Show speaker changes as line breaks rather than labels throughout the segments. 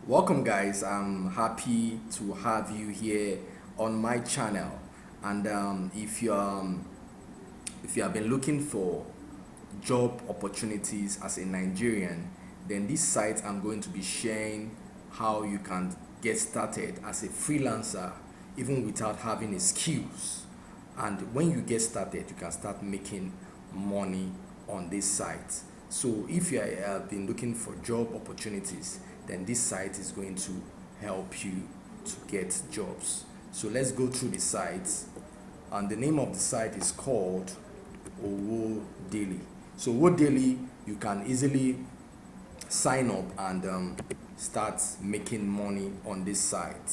Welcome, guys. I'm happy to have you here on my channel. And if you have been looking for job opportunities as a Nigerian, then this site I'm going to be sharing how you can get started as a freelancer even without having a skills. And when you get started, you can start making money on this site. So if you have been looking for job opportunities, then this site is going to help you to get jobs. So let's go through the site. And the name of the site is called Owo Daily. So Owo Daily, you can easily sign up and start making money on this site.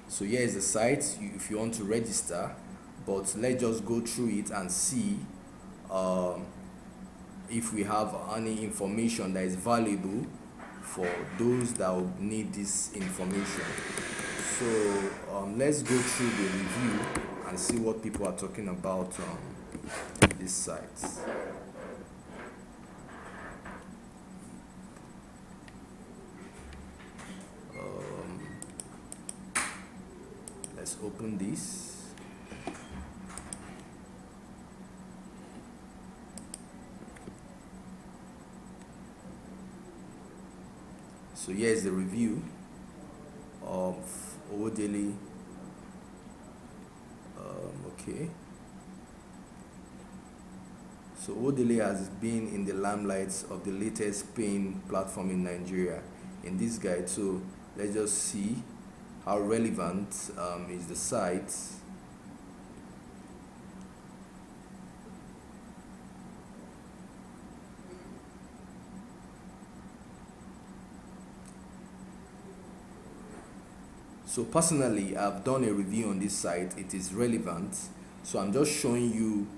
So here is the site if you want to register, but let's just go through it and see um, if we have any information that is valuable for those that will need this information. So let's go through the review and see what people are talking about this site. Let's open this. So here's the review of Owo okay. So Owo has been in the limelight of the latest paying platform in Nigeria in this guide. So let's just see how relevant is the site. So personally, I've done a review on this site. It is relevant. So I'm just showing you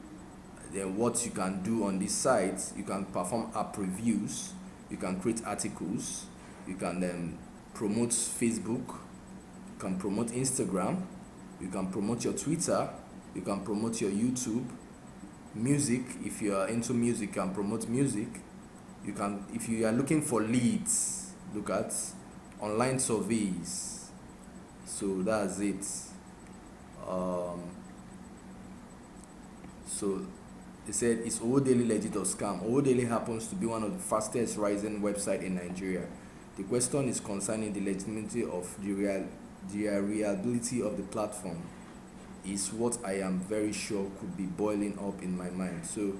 what you can do on this site. You can perform app reviews. You can create articles. You can then promote Facebook. You can promote Instagram. You can promote your Twitter. You can promote your YouTube. Music, if you are into music, you can promote music. You can, if you are looking for leads, look at online surveys. So that's it. So they said, is Owo Daily legit or scam? Owo Daily happens to be one of the fastest rising websites in Nigeria. The question is concerning the legitimacy of the reliability of the platform is what I am very sure could be boiling up in my mind. So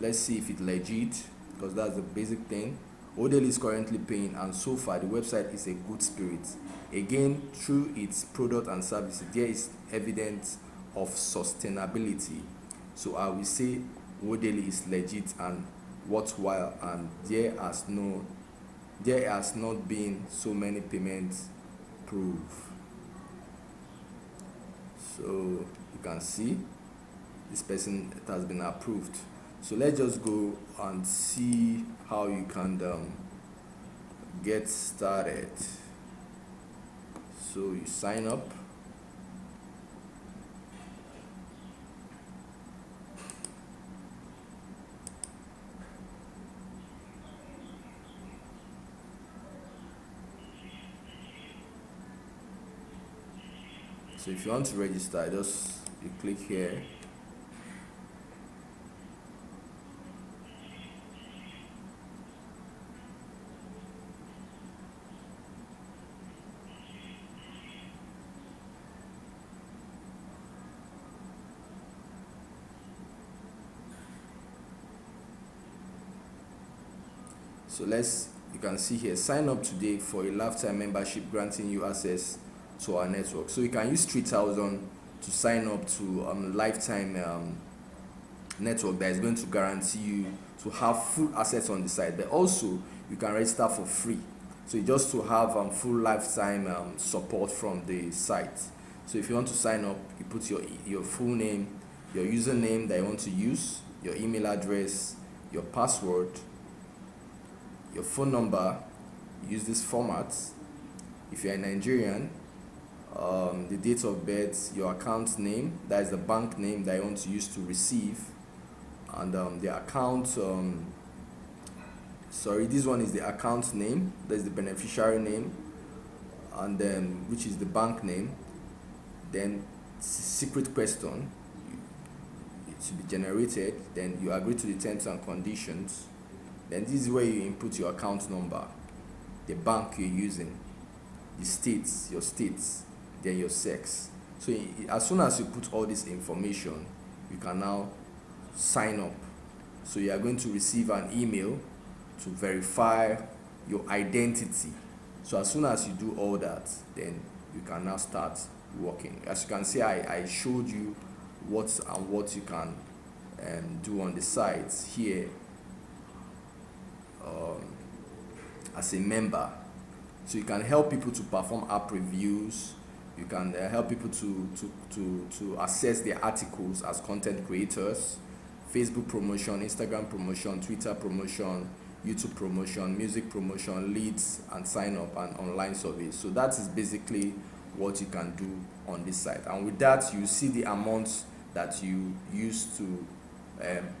let's see if it's legit, because that's the basic thing. Odell is currently paying, and so far the website is a good spirit. Again, through its product and services, there is evidence of sustainability. So I will say Odell is legit and worthwhile, and there has not been so many payments proof. So you can see this person has been approved. So let's just go and see how you can get started. So you sign up. So if you want to register, just you click here. So you can see here, sign up today for a lifetime membership granting you access to our network. So you can use 3,000 to sign up to lifetime network that is going to guarantee you to have full access on the site. But also you can register for free. So you just to have full lifetime support from the site. So if you want to sign up, you put your full name, your username that you want to use, your email address, your password, your phone number. Use this format. If you're a Nigerian, the date of birth, your account name, that is the bank name that you want to use to receive, and the account sorry, this one is the account name, that's the beneficiary name, and then which is the bank name. Then secret question, it should be generated. Then you agree to the terms and conditions. Then this is where you input your account number, the bank you're using, the states, your states, then your sex. So as soon as you put all this information, you can now sign up. So you are going to receive an email to verify your identity. So as soon as you do all that, then you can now start working. As you can see, I showed you what you can do on the sites here as a member. So you can help people to perform app reviews. You can help people to assess their articles as content creators, Facebook promotion, Instagram promotion, Twitter promotion, YouTube promotion, music promotion, leads and sign up, and online surveys. So that is basically what you can do on this site. And with that, you see the amounts that you used to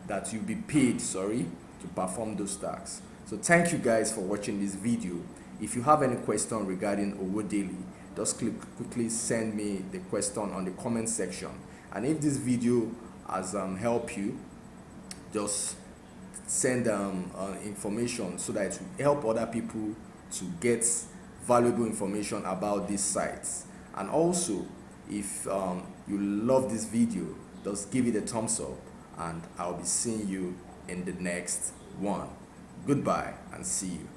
that you'll be paid, to perform those tasks. So thank you guys for watching this video. If you have any question regarding Owo Daily, just quickly send me the question on the comment section. And if this video has helped you, just send information so that it will help other people to get valuable information about these sites. And also, if you love this video, just give it a thumbs up, and I'll be seeing you in the next one. Goodbye and see you.